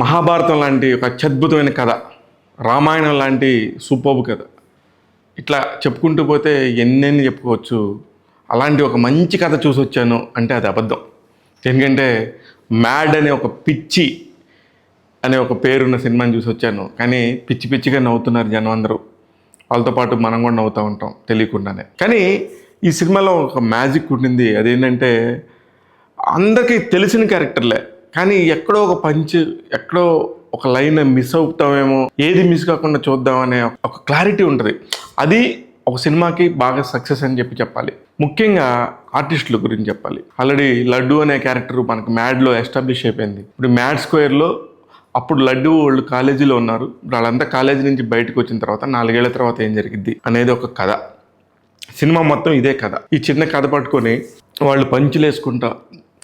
మహాభారతం లాంటి ఒక అత్యద్భుతమైన కథ, రామాయణం లాంటి సూపర్బ్ కథ, ఇట్లా చెప్పుకుంటూ పోతే ఎన్నెన్ని చెప్పుకోవచ్చు. అలాంటి ఒక మంచి కథ చూసి వచ్చాను అంటే అది అబద్ధం. ఎందుకంటే మ్యాడ్ అనే ఒక పిచ్చి అనే ఒక పేరున్న సినిమాని చూసి వచ్చాను. కానీ పిచ్చి పిచ్చిగా నవ్వుతున్నారు జనం అందరూ. వాళ్ళతో పాటు మనం కూడా నవ్వుతూ ఉంటాం తెలియకుండానే. కానీ ఈ సినిమాలో ఒక మ్యాజిక్ ఉండింది. అదేంటంటే అందరికీ తెలిసిన క్యారెక్టర్లే, కానీ ఎక్కడో ఒక పంచ్, ఎక్కడో ఒక లైన్ మిస్ అవుతామేమో, ఏది మిస్ కాకుండా చూద్దామనే ఒక క్లారిటీ ఉంటుంది. అది ఒక సినిమాకి బాగా సక్సెస్ అని చెప్పాలి. ముఖ్యంగా ఆర్టిస్టుల గురించి చెప్పాలి. ఆల్రెడీ లడ్డు అనే క్యారెక్టర్ మనకు మ్యాడ్లో ఎస్టాబ్లిష్ అయిపోయింది. ఇప్పుడు మ్యాడ్ స్క్వేర్లో అప్పుడు లడ్డు వాళ్ళు కాలేజీలో ఉన్నారు. వాళ్ళంతా కాలేజీ నుంచి బయటకు వచ్చిన తర్వాత 4 ఏళ్ల తర్వాత ఏం జరిగిద్ది అనేది ఒక కథ. సినిమా మొత్తం ఇదే కథ. ఈ చిన్న కథ పట్టుకొని వాళ్ళు పంచులు వేసుకుంటా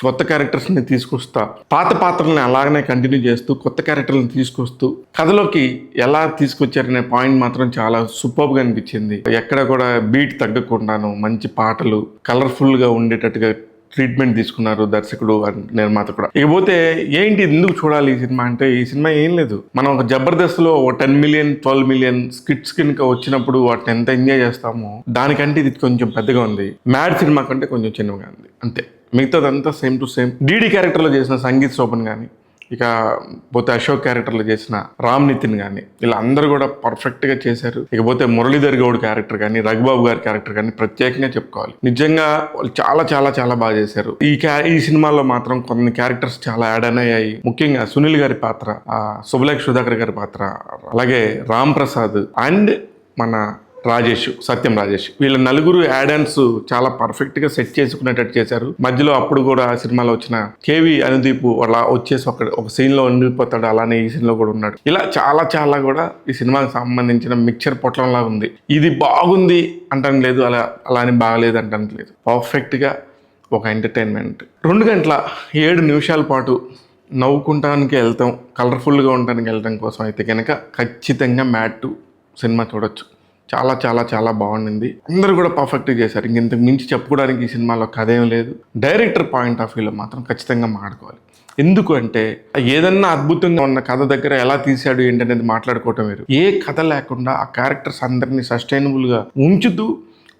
కొత్త క్యారెక్టర్స్ని తీసుకొస్తా, పాత పాత్రలను అలాగనే కంటిన్యూ చేస్తూ కొత్త క్యారెక్టర్లను తీసుకొస్తూ కథలోకి ఎలా తీసుకొచ్చారనే పాయింట్ మాత్రం చాలా సూపర్గా అనిపించింది. ఎక్కడ కూడా బీట్ తగ్గకుండాను మంచి పాటలు, కలర్ఫుల్గా ఉండేటట్టుగా ట్రీట్మెంట్ తీసుకున్నారు దర్శకుడు నిర్మాత కూడా. ఇకపోతే ఏంటి ఎందుకు చూడాలి ఈ సినిమా అంటే, ఈ సినిమా ఏం లేదు, మనం ఒక జబర్దస్త్లో 10 మిలియన్ 12 మిలియన్ స్కిట్స్ కనుక వచ్చినప్పుడు వాటిని ఎంత ఎంజాయ్ చేస్తామో దానికంటే ఇది కొంచెం పెద్దగా ఉంది. మ్యాడ్ సినిమా కంటే కొంచెం చిన్నగా ఉంది అంతే. మిగతాదంతా సేమ్ టు సేమ్. డీడీ క్యారెక్టర్లో చేసిన సంగీత్ శోభన్ కానీ, ఇక పోతే అశోక్ క్యారెక్టర్లో చేసిన రామ్ నితిన్ కానీ, ఇలా అందరూ కూడా పర్ఫెక్ట్గా చేశారు. ఇకపోతే మురళీధర్ గౌడ్ క్యారెక్టర్ కానీ, రఘుబాబు గారి క్యారెక్టర్ కానీ ప్రత్యేకంగా చెప్పుకోవాలి. నిజంగా వాళ్ళు చాలా చాలా చాలా బాగా చేశారు. ఈ సినిమాలో మాత్రం కొన్ని క్యారెక్టర్స్ చాలా యాడ్ అయ్యాయి. ముఖ్యంగా సునీల్ గారి పాత్ర, శుభలేఖ సుధాకర్ గారి పాత్ర, అలాగే రామ్ ప్రసాద్ అండ్ మన సత్యం రాజేష్, వీళ్ళ నలుగురు యాడన్స్ చాలా పర్ఫెక్ట్గా సెట్ చేసుకునేటట్టు చేశారు. మధ్యలో అప్పుడు కూడా సినిమాలో వచ్చిన కేవి అనుదీప్ అలా వచ్చేసి ఒక సీన్లో ఉండిపోతాడు, అలానే ఈ సీన్లో కూడా ఉన్నాడు. ఇలా చాలా చాలా కూడా ఈ సినిమాకి సంబంధించిన మిక్చర్ పొట్లంలా ఉంది. ఇది బాగుంది అంటానికి లేదు, అలా అని బాగలేదు అంటానికి లేదు. పర్ఫెక్ట్గా ఒక ఎంటర్టైన్మెంట్. 2 గంటల 7 నిమిషాల పాటు నవ్వుకుంటానికి వెళ్తాం, కలర్ఫుల్గా ఉండడానికి వెళ్ళడం కోసం అయితే కనుక ఖచ్చితంగా మ్యాడ్ 2 సినిమా చూడొచ్చు. చాలా చాలా చాలా బాగుండింది. అందరూ కూడా పర్ఫెక్ట్గా చేశారు. ఇంతకు మించి చెప్పుకోవడానికి ఈ సినిమాలో కథ ఏం లేదు. డైరెక్టర్ పాయింట్ ఆఫ్ వ్యూలో మాత్రం ఖచ్చితంగా మాట్లాడుకోవాలి. ఎందుకు అంటే ఏదన్నా అద్భుతంగా ఉన్న కథ దగ్గర ఎలా తీశాడు ఏంటనేది మాట్లాడుకోవటం వేరు. ఏ కథ లేకుండా ఆ క్యారెక్టర్స్ అందరినీ సస్టైనబుల్గా ఉంచుతూ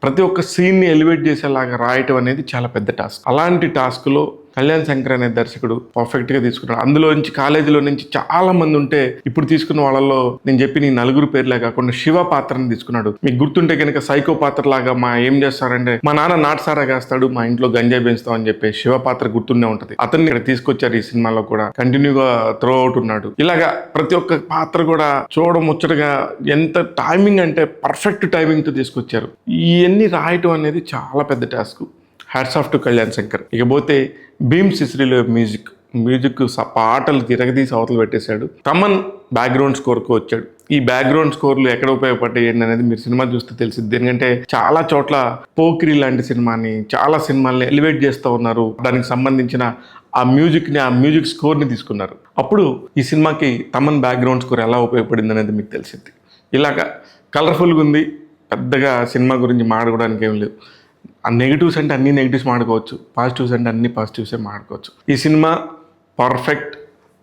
ప్రతి ఒక్క సీన్ని ఎలివేట్ చేసేలాగా రాయటం అనేది చాలా పెద్ద టాస్క్. అలాంటి టాస్క్లో కళ్యాణ్ శంకర్ అనే దర్శకుడు పర్ఫెక్ట్గా తీసుకున్నాడు. అందులోంచి కాలేజీలో నుంచి చాలా మంది ఉంటే ఇప్పుడు తీసుకున్న వాళ్ళలో నేను చెప్పి నీ 4 పేర్లే కాకుండా శివ పాత్రని తీసుకున్నాడు. మీకు గుర్తుంటే కనుక సైకో పాత్ర లాగా ఏం చేస్తారంటే, మా నాన్న నాటసారా కాస్తాడు, మా ఇంట్లో గంజాయి పెంచుతాం అని చెప్పి శివ పాత్ర గుర్తుండే ఉంటుంది. అతన్ని ఇక్కడ తీసుకొచ్చారు ఈ సినిమాలో కూడా, కంటిన్యూగా త్రో అవుట్ ఉన్నాడు. ఇలాగా ప్రతి ఒక్క పాత్ర కూడా చూడడం ముచ్చటగా, ఎంత టైమింగ్ అంటే పర్ఫెక్ట్ టైమింగ్తో తీసుకొచ్చారు. ఇవన్నీ రాయటం అనేది చాలా పెద్ద task. Hats off to Kalyan Shankar. ఇకపోతే భీమ్ సిసిరిలో మ్యూజిక్ పాటలు తిరగదీసి అవతలు పెట్టేశాడు. తమన్ బ్యాక్గ్రౌండ్ స్కోర్కు వచ్చాడు. ఈ బ్యాక్గ్రౌండ్ స్కోర్లు ఎక్కడ ఉపయోగపడ్డాయి అనేది మీరు సినిమా చూస్తే తెలిసింది. ఎందుకంటే చాలా చోట్ల పోకిరి లాంటి సినిమాని, చాలా సినిమాల్ని ఎలివేట్ చేస్తూ ఉన్నారు. దానికి సంబంధించిన ఆ మ్యూజిక్ స్కోర్ని తీసుకున్నారు. అప్పుడు ఈ సినిమాకి తమన్ బ్యాక్గ్రౌండ్ స్కోర్ ఎలా ఉపయోగపడింది అనేది మీకు తెలిసింది. ఇలాగా కలర్ఫుల్గా ఉంది. పెద్దగా సినిమా గురించి మాట్లాడడానికి ఏం లేవు. ఆ నెగిటివ్స్ అంటే అన్ని నెగిటివ్స్ మాడుకోవచ్చు, పాజిటివ్స్ అంటే అన్ని పాజిటివ్సే మాడుకోవచ్చు. ఈ సినిమా పర్ఫెక్ట్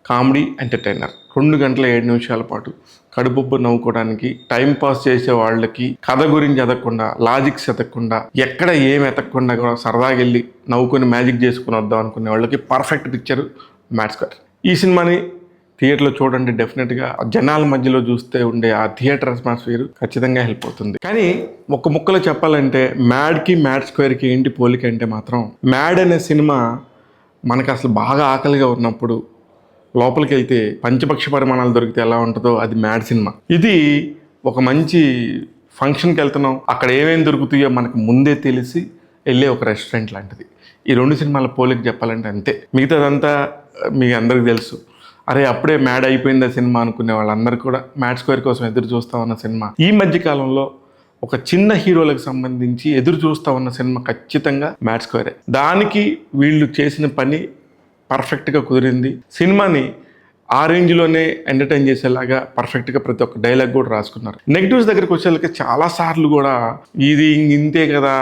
కామెడీ ఎంటర్టైనర్. 2 గంటల 7 నిమిషాల పాటు కడుపుబ్బు నవ్వుకోవడానికి, టైం పాస్ చేసే వాళ్ళకి, కథ గురించి ఎదగకుండా, లాజిక్స్ ఎతకకుండా, ఎక్కడ ఏం ఎతకకుండా కూడా సరదాగా వెళ్ళి నవ్వుకొని మ్యాజిక్ చేసుకుని వద్దాం అనుకునే వాళ్ళకి పర్ఫెక్ట్ పిక్చర్ మ్యాడ్ స్క్వేర్. ఈ సినిమాని థియేటర్లో చూడండి. డెఫినెట్గా జనాల మధ్యలో చూస్తే ఉండే ఆ థియేటర్ అట్మాస్ఫియర్ ఖచ్చితంగా హెల్ప్ అవుతుంది. కానీ ఒక ముక్కలో చెప్పాలంటే మ్యాడ్ స్క్వేర్కి ఏంటి పోలిక అంటే మాత్రం, మ్యాడ్ అనే సినిమా మనకు అసలు బాగా ఆకలిగా ఉన్నప్పుడు లోపలికి వెళ్తే పంచపక్ష పరిమాణాలు దొరికితే ఎలా ఉంటుందో అది మ్యాడ్ సినిమా. ఇది ఒక మంచి ఫంక్షన్కి వెళ్తున్నాం, అక్కడ ఏమేమి దొరుకుతాయో మనకు ముందే తెలిసి వెళ్ళే ఒక రెస్టారెంట్ లాంటిది. ఈ 2 సినిమాల పోలిక చెప్పాలంటే అంతే. మిగతాదంతా మీకు అందరికీ తెలుసు. అరే అప్పుడే మ్యాడ్ అయిపోయింది ఆ సినిమా అనుకునే వాళ్ళందరూ కూడా మ్యాడ్ స్క్వేర్ కోసం ఎదురు చూస్తూ ఉన్న సినిమా. ఈ మధ్య కాలంలో ఒక చిన్న హీరోలకు సంబంధించి ఎదురు చూస్తూ ఉన్న సినిమా ఖచ్చితంగా మ్యాడ్ స్క్వేరే. దానికి వీళ్ళు చేసిన పని పర్ఫెక్ట్గా కుదిరింది. సినిమాని ఆ రేంజ్లోనే ఎంటర్టైన్ చేసేలాగా పర్ఫెక్ట్గా ప్రతి ఒక్క డైలాగ్ కూడా రాసుకున్నారు. నెగిటివ్స్ దగ్గరికి వచ్చేసరికి చాలా సార్లు కూడా ఇది ఇంతే కదా,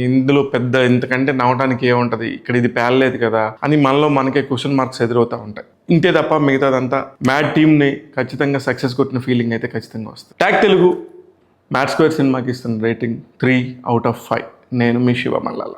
ఇందులో పెద్ద ఇంతకంటే నవ్వడానికి ఏముంటుంది, ఇక్కడ ఇది పేలలేదు కదా అని మనలో మనకే క్వశ్చన్ మార్క్స్ ఎదురవుతూ ఉంటాయి. ఇంతే తప్ప మిగతాదంతా మ్యాడ్ టీమ్ని ఖచ్చితంగా సక్సెస్ కొట్టిన ఫీలింగ్ అయితే ఖచ్చితంగా వస్తుంది. ట్యాగ్ తెలుగు మ్యాడ్ స్క్వేర్ సినిమాకి ఇస్తున్న రేటింగ్ 3/5. నేను మీ శివ మల్లాల.